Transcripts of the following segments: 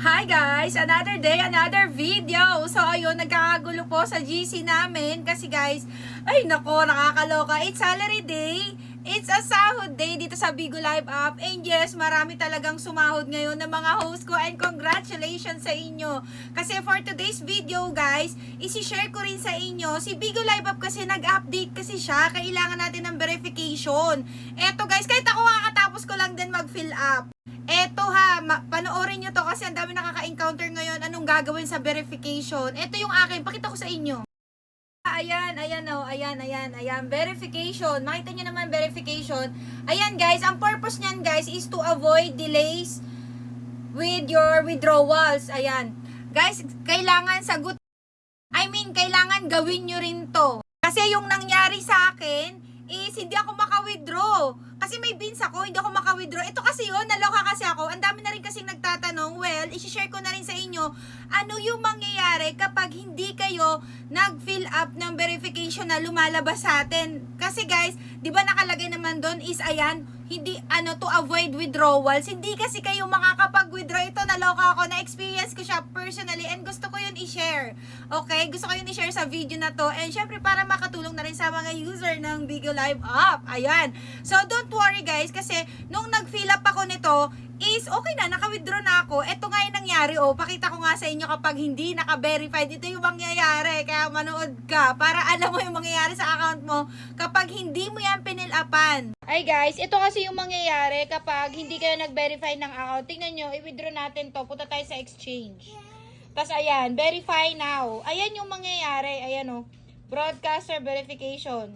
Hi guys! Another day, another video! So ayun, nagkakagulo po sa GC namin kasi guys, ay nako, nakakaloka. It's salary day, it's a sahod day dito sa Bigo Live app. And yes, marami talagang sumahod ngayon ng mga host ko and congratulations sa inyo. Kasi for today's video guys, isi-share ko rin sa inyo, si Bigo Live app kasi nag-update kasi siya, kailangan natin ng verification. Eto guys, kahit ako kakatapos ko lang din mag-fill up. Eto ha, panoorin nyo to kasi ang dami nakaka-encounter ngayon anong gagawin sa verification. Eto yung akin, pakita ko sa inyo. Ayan, verification. Makita nyo naman verification. Ayan guys, ang purpose nyan guys is to avoid delays with your withdrawals. Ayan. Guys, kailangan kailangan gawin nyo rin to. Kasi yung nangyari sa akin is hindi ako maka-withdraw. Kasi may bins ako, hindi ako maka-withdraw. Ito kasi yun, naloka kasi ako. Ang dami na rin kasing nagtatanong. Well, isi-share ko na rin sa inyo ano yung mangyayari kapag hindi kayo nag-fill up ng verification na lumalabas sa atin. Kasi guys, di ba nakalagay naman doon is ayan, hindi to avoid withdrawals. Hindi kasi kayo makakapag-withdraw. Ito naloka ako, na-experience ko siya personally and gusto ko yun i-share. Okay? Gusto ko yun i-share sa video na to. And syempre para makatulong na rin sa mga user ng Bigo Live app. Ayan. So don't worry guys kasi nung nag-fill up ako nito is okay na, naka-withdraw na ako. Ito nga yung nangyari, pakita ko nga sa inyo kapag hindi naka-verified. Ito yung mangyayari, kaya manood ka para alam mo yung mangyayari sa account mo kapag hindi mo yan pinil-upan. Ay guys, ito kasi yung mangyayari kapag hindi kayo nag-verify ng account. Tingnan nyo, i-withdraw natin to. Punta tayo sa exchange. Tapos ayan, verify now. Ayan yung mangyayari, ayan broadcaster verification.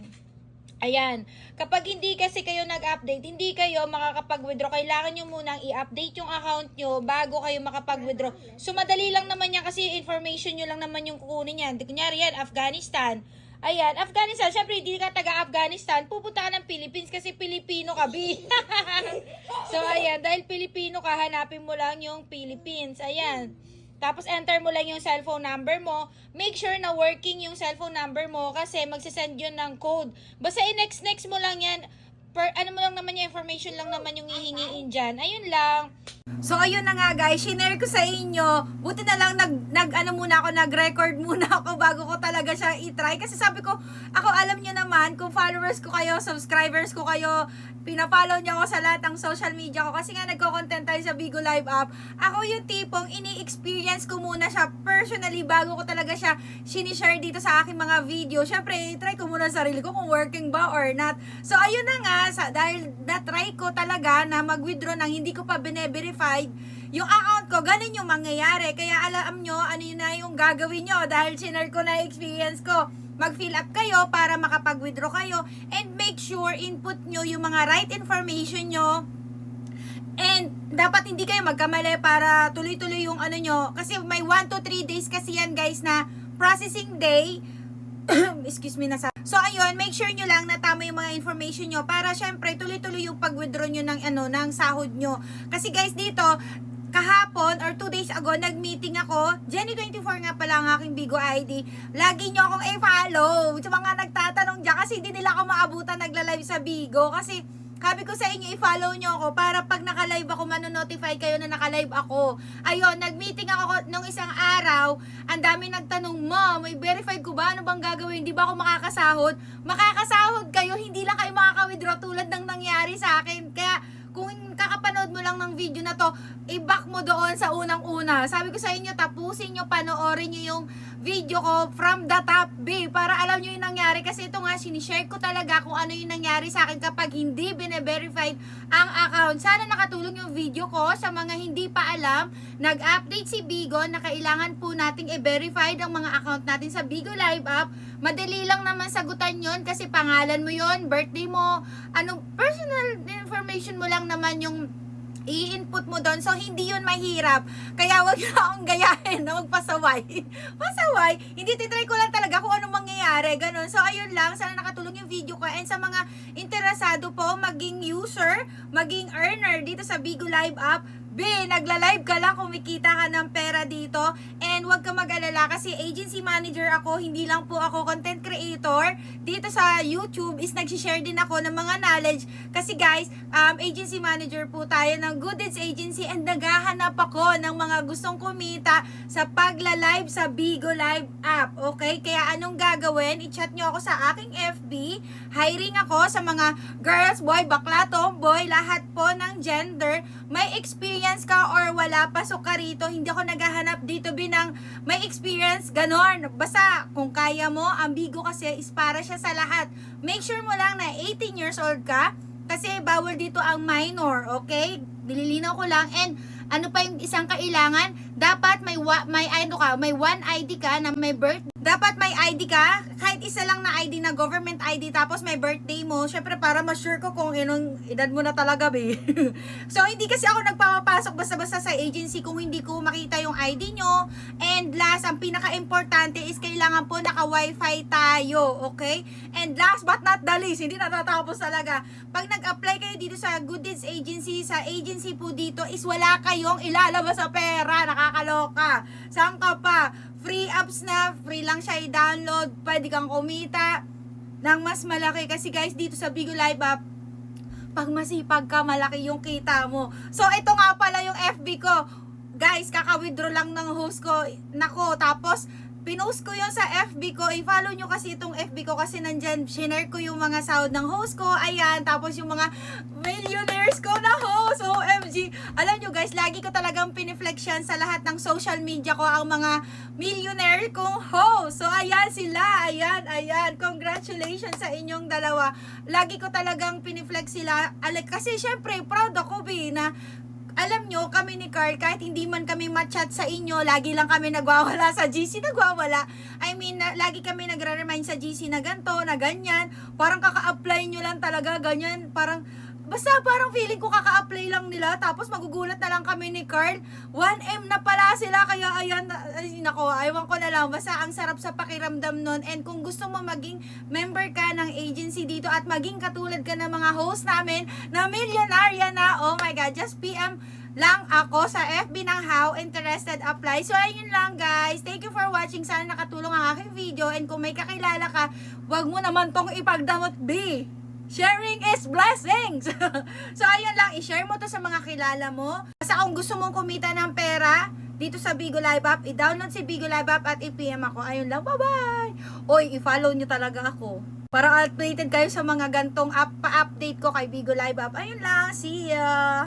Ayan, kapag hindi kasi kayo nag-update, hindi kayo makakapag-withdraw. Kailangan nyo munang i-update yung account nyo bago kayo makapag-withdraw. So, madali lang naman yan kasi information nyo lang naman yung kukunin yan. Kunyari yan, Afghanistan. Ayan, Afghanistan. Siyempre, hindi ka taga-Afghanistan. Pupunta ka ng Philippines kasi Pilipino ka, B. So, ayan, dahil Pilipino ka, hanapin mo lang yung Philippines. Ayan. Tapos, enter mo lang yung cellphone number mo. Make sure na working yung cellphone number mo kasi magsasend yun ng code. Basta i-next mo lang yan. Ano mo lang naman yung information lang naman yung hihingiin dyan. Ayun lang. So, ayun na nga guys. Shinare ko sa inyo. Buti na lang nag-record muna ako bago ko talaga siya i-try. Kasi sabi ko, ako alam nyo naman, kung followers ko kayo, subscribers ko kayo, pina-follow niyo ako sa lahat ng social media ko kasi nga nagko-content tayo sa Bigo Live app. Ako yung tipong ini-experience ko muna siya personally bago ko talaga siya sinishare dito sa aking mga video. Syempre, try ko muna sarili ko kung working ba or not. So, ayun na nga, dahil na-try ko talaga na mag-withdraw nang hindi ko pa bine-verified yung account ko, ganun yung mangyayari. Kaya alam nyo, ano yun na yung gagawin nyo dahil sinare ko na experience ko. Mag-fill up kayo para makapag-withdraw kayo and make sure input nyo yung mga right information nyo and dapat hindi kayo magkamali para tuloy-tuloy yung ano nyo kasi may 1 to 3 days kasi yan guys na processing day. Excuse me na sa. So ayun, make sure nyo lang na tama yung mga information nyo para syempre tuloy-tuloy yung pag-withdraw nyo ng sahod nyo. Kasi guys dito, kahapon or 2 days ago, nag-meeting ako. Jenny 24 nga pala ang aking Bigo ID. Lagi nyo akong i-follow. Sa mga nagtatanong dyan kasi hindi nila ako maabutan nagla-live sa Bigo. Kasi sabi ko sa inyo, i-follow nyo ako para pag naka-live ako, manonotify kayo na naka-live ako. Ayun, nag-meeting ako nung isang araw. Ang dami nagtanong, Mom, may verified ko ba? Ano bang gagawin? Di ba ako makakasahod? Makakasahod kayo, hindi lang kayo makaka-withdraw tulad ng nangyari sa akin. Kaya, kung kakapanood mo lang ng video na to, i-back mo doon sa unang-una. Sabi ko sa inyo, tapusin nyo, panoorin nyo yung video ko from the top, B, para alam nyo yung nangyari. Kasi ito nga, sinishare ko talaga kung ano yung nangyari sa akin kapag hindi bine-verified ang account. Sana nakatulong yung video ko sa mga hindi pa alam. Nag-update si Bigo na kailangan po nating i-verified ang mga account natin sa Bigo Live app. Madali lang naman sagutan yon kasi pangalan mo yon, birthday mo, personal information mo lang naman yung i-input mo doon. So, hindi yun mahirap. Kaya wag na akong gayahin na magpasaway. Pasaway. Hindi, titry ko lang talaga kung anong mangyayari. Ganon. So, ayun lang. Sana nakatulong yung video ko. And sa mga interesado po, maging user, maging earner dito sa Bigo Live app, B, nagla-live ka lang, kumikita ka ng pera dito. And wag ka mag-alala kasi agency manager ako, hindi lang po ako content creator. Dito sa YouTube is nag-share din ako ng mga knowledge kasi guys, agency manager po tayo ng Good Deeds Agency and naghahanap ako ng mga gustong kumita sa pagla-live sa Bigo Live app. Okay? Kaya anong gagawin? I-chat nyo ako sa aking FB. Hiring ako sa mga girls, boy, bakla, tomboy, lahat po ng gender. May experience ka or wala, pasok ka rito. Hindi ako naghahanap dito binang may experience, ganon. Basta kung kaya mo, ang Bigo kasi is para siya sa lahat. Make sure mo lang na 18 years old ka kasi bawal dito ang minor, okay? Nililinaw ko lang. And ano pa yung isang kailangan? Dapat may one ID ka na may birth. Dapat may ID ka, kahit isa lang na ID na government ID, tapos may birthday mo. Syempre para ma-sure ko kung inong edad mo na talaga, be. So hindi kasi ako nagpapapasok basta-basta sa agency kung hindi ko makita yung ID nyo. And last, ang pinaka-importante is kailangan po naka-wifi tayo, okay? And last but not the least, hindi natatapos talaga. Pag nag-apply kayo dito sa Good Deeds Agency, sa agency po dito is wala kayong ilalabas sa pera. Nakakaloka. Saan ka pa? Free apps na, free lang siya i-download, pwede kang kumita ng mas malaki kasi guys dito sa Bigo Live app, pag masipag ka, malaki yung kita mo. So ito nga pala yung FB ko. Guys, kaka-withdraw lang ng host ko. Nako, tapos pinost ko yun sa FB ko. I-follow nyo kasi itong FB ko kasi nandyan, shinare ko yung mga sahod ng host ko. Ayan, tapos yung mga millionaires ko na host. OMG. Alam nyo guys, lagi ko talagang piniflex yan sa lahat ng social media ko ang mga millionaire kong host. So ayan sila. Ayan, ayan. Congratulations sa inyong dalawa. Lagi ko talagang piniflex sila. Kasi syempre, proud ako na alam nyo, kami ni Carl, kahit hindi man kami ma-chat sa inyo, lagi lang kami nagwawala sa GC, nagwawala. I mean, lagi kami nagre-remind sa GC na ganito, na ganyan. Parang kaka-apply nyo lang talaga, ganyan. Basta parang feeling ko kaka-apply lang nila, tapos magugulat na lang kami ni Carl. 1M na pala sila, kaya ayan, nako, ayaw ko na lang. Basta ang sarap sa pakiramdam nun. And kung gusto mo maging member ka ng agency dito at maging katulad ka ng mga host namin na milyonarya na, oh my God, just PM lang ako sa FB ng How Interested Apply. So ayun lang guys, thank you for watching. Sana nakatulong ang aking video. And kung may kakilala ka, wag mo naman tong ipagdamot, B. Sharing is blessings. So ayun lang, i-share mo to sa mga kilala mo. Basta kung gusto mong kumita ng pera dito sa Bigo Live app, i-download si Bigo Live app at i-PM ako. Ayun lang, bye-bye. Oy, i-follow nyo talaga ako para updated kayo sa mga gantong pa-update ko kay Bigo Live app. Ayun lang, see ya.